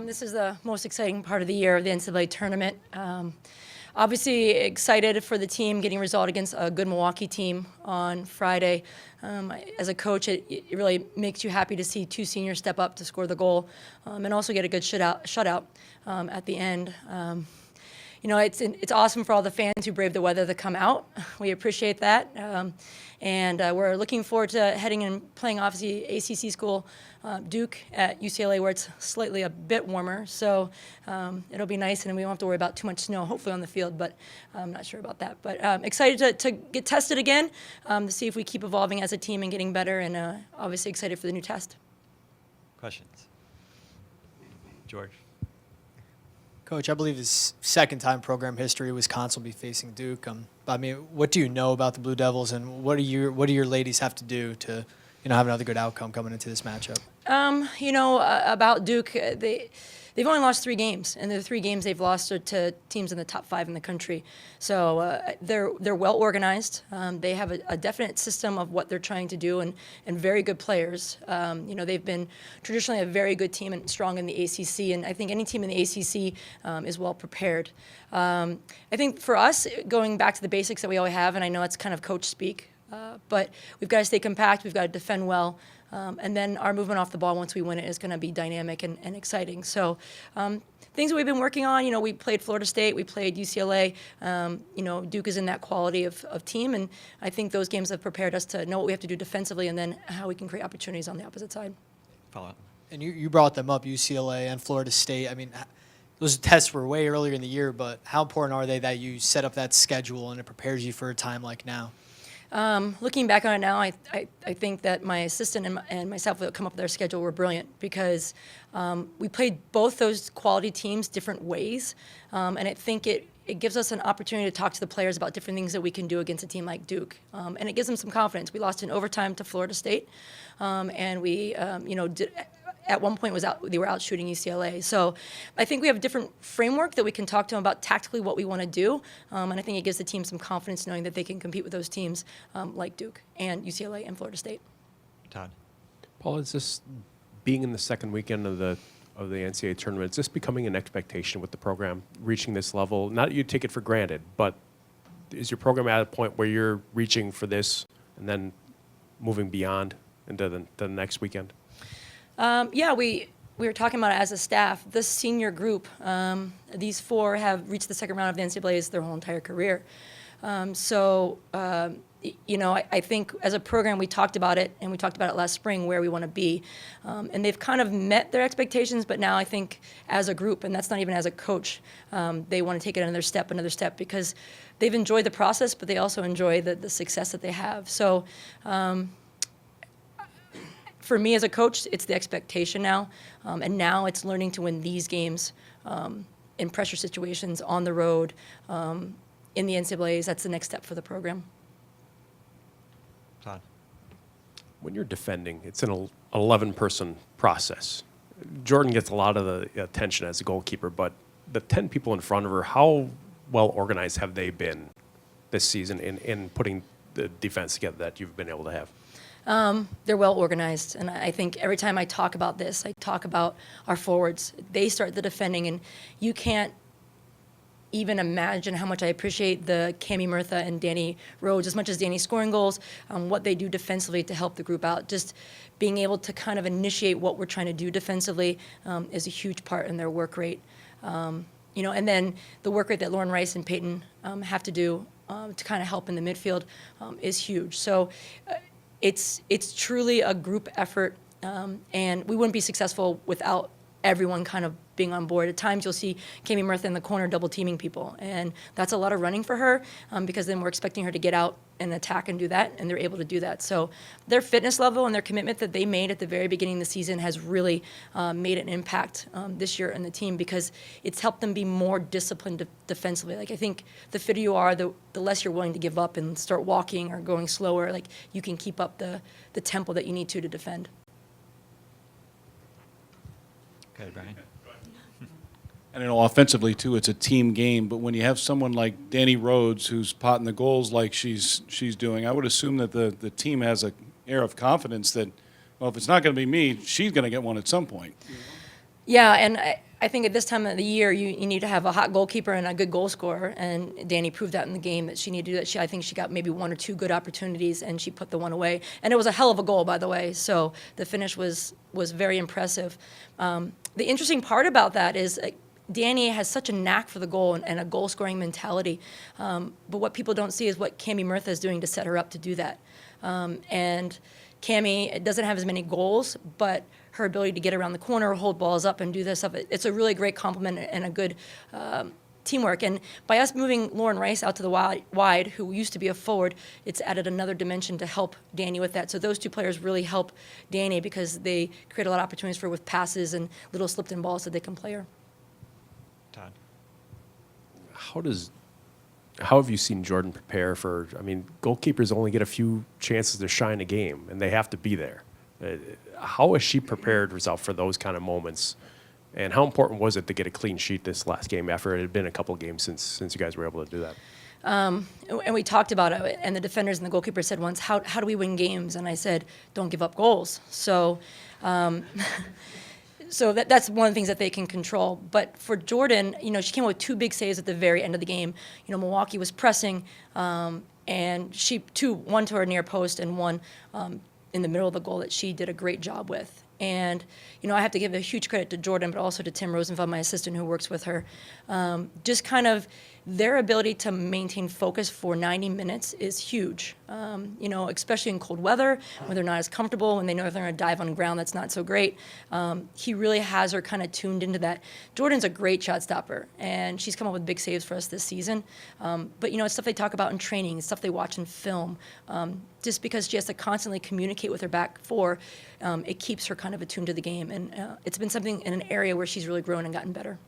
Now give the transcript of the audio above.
This is the most exciting part of the year of the NCAA tournament. Obviously excited for the team getting a result against a good Milwaukee team on Friday. As a coach, it really makes you happy to see two seniors step up to score the goal and also get a good shutout at the end. It's awesome for all the fans who brave the weather to come out. We appreciate that. And we're looking forward to heading and playing, obviously, ACC school, Duke at UCLA, where it's slightly a bit warmer. So it'll be nice, and we won't have to worry about too much snow, hopefully, on the field, but I'm not sure about that. But excited to get tested again, to see if we keep evolving as a team and getting better, and obviously excited for the new test. Questions? George? Coach, I believe it's second time program history Wisconsin will be facing Duke. I mean, what do you know about the Blue Devils, and what do your ladies have to do to, have another good outcome coming into this matchup? About Duke, they've only lost 3 games, and the 3 games they've lost are to teams in the top 5 in the country. So they're well organized. They have a definite system of what they're trying to do, and very good players. They've been traditionally a very good team and strong in the ACC, and I think any team in the ACC is well prepared. I think for us, going back to the basics that we always have, and I know it's kind of coach speak, but we've got to stay compact, we've got to defend well, and then our movement off the ball once we win it is going to be dynamic and exciting. So things that we've been working on, we played Florida State, we played UCLA. Duke is in that quality of team, and I think those games have prepared us to know what we have to do defensively and then how we can create opportunities on the opposite side. Paula? And you brought them up, UCLA and Florida State. I mean, those tests were way earlier in the year, but how important are they that you set up that schedule and it prepares you for a time like now? Looking back on it now, I think that my assistant and myself that come up with their schedule were brilliant because we played both those quality teams different ways, and I think it gives us an opportunity to talk to the players about different things that we can do against a team like Duke, and it gives them some confidence. We lost in overtime to Florida State, and we, at one point they were out shooting UCLA. So I think we have a different framework that we can talk to them about tactically what we want to do. And I think it gives the team some confidence knowing that they can compete with those teams like Duke and UCLA and Florida State. Todd? Paul, is this being in the second weekend of the NCAA tournament, is this becoming an expectation with the program reaching this level? Not that you take it for granted, but is your program at a point where you're reaching for this and then moving beyond into the next weekend? We were talking about it as a staff. This senior group, these 4 have reached the second round of the NCAAs their whole entire career. I think as a program we talked about it, and we talked about it last spring where we want to be. And they've kind of met their expectations, but now I think as a group, and that's not even as a coach, they want to take it another step, because they've enjoyed the process, but they also enjoy the success that they have. So for me as a coach, it's the expectation now, and now it's learning to win these games in pressure situations on the road in the NCAAs. That's the next step for the program. Todd? When you're defending, it's an 11-person process. Jordan gets a lot of the attention as a goalkeeper, but the 10 people in front of her, how well organized have they been this season in putting the defense together that you've been able to have? They're well organized, and I think every time I talk about this, I talk about our forwards. They start the defending, and you can't even imagine how much I appreciate the Cami Murtha and Danny Rhodes, as much as Danny scoring goals, what they do defensively to help the group out. Just being able to kind of initiate what we're trying to do defensively is a huge part in their work rate. And then the work rate that Lauren Rice and Peyton have to do to kind of help in the midfield is huge. So it's truly a group effort, and we wouldn't be successful without everyone kind of being on board. At times you'll see Cami Murtha in the corner double teaming people, and that's a lot of running for her because then we're expecting her to get out and attack and do that, and they're able to do that. So their fitness level and their commitment that they made at the very beginning of the season has really made an impact this year in the team because it's helped them be more disciplined defensively. Like I think the fitter you are, the less you're willing to give up and start walking or going slower. Like you can keep up the tempo that you need to defend. Okay, Brian? And offensively too, it's a team game. But when you have someone like Danny Rhodes who's potting the goals like she's doing, I would assume that the team has an air of confidence that, well, if it's not going to be me, she's going to get one at some point. Yeah, and I think at this time of the year, you need to have a hot goalkeeper and a good goal scorer. And Danny proved that in the game that she needed to do that. I think she got maybe one or two good opportunities, and she put the one away. And it was a hell of a goal, by the way. So the finish was very impressive. The interesting part about that is Danny has such a knack for the goal and a goal-scoring mentality. But what people don't see is what Cammie Murtha is doing to set her up to do that. And Cammie doesn't have as many goals, but her ability to get around the corner, hold balls up, and do this stuff, it's a really great compliment and a good teamwork. And by us moving Lauren Rice out to the wide, who used to be a forward, it's added another dimension to help Danny with that. So those two players really help Danny because they create a lot of opportunities for her with passes and little slipped-in balls that they can play her. Todd. How have you seen Jordan prepare for? I mean, goalkeepers only get a few chances to shine a game, and they have to be there. How has she prepared herself for those kind of moments? And how important was it to get a clean sheet this last game after it had been a couple of games since you guys were able to do that? And we talked about it, and the defenders and the goalkeeper said once, how do we win games? And I said, don't give up goals. So so that's one of the things that they can control. But for Jordan, she came up with two big saves at the very end of the game. Milwaukee was pressing, and one to her near post and one in the middle of the goal that she did a great job with. And, I have to give a huge credit to Jordan, but also to Tim Rosenfeld, my assistant who works with her. Just kind of their ability to maintain focus for 90 minutes is huge, especially in cold weather, when they're not as comfortable, when they know they're going to dive on ground that's not so great. He really has her kind of tuned into that. Jordan's a great shot stopper, and she's come up with big saves for us this season. But, it's stuff they talk about in training, it's stuff they watch in film. Just because she has to constantly communicate with her back four, it keeps her kind of attuned to the game. And it's been something in an area where she's really grown and gotten better.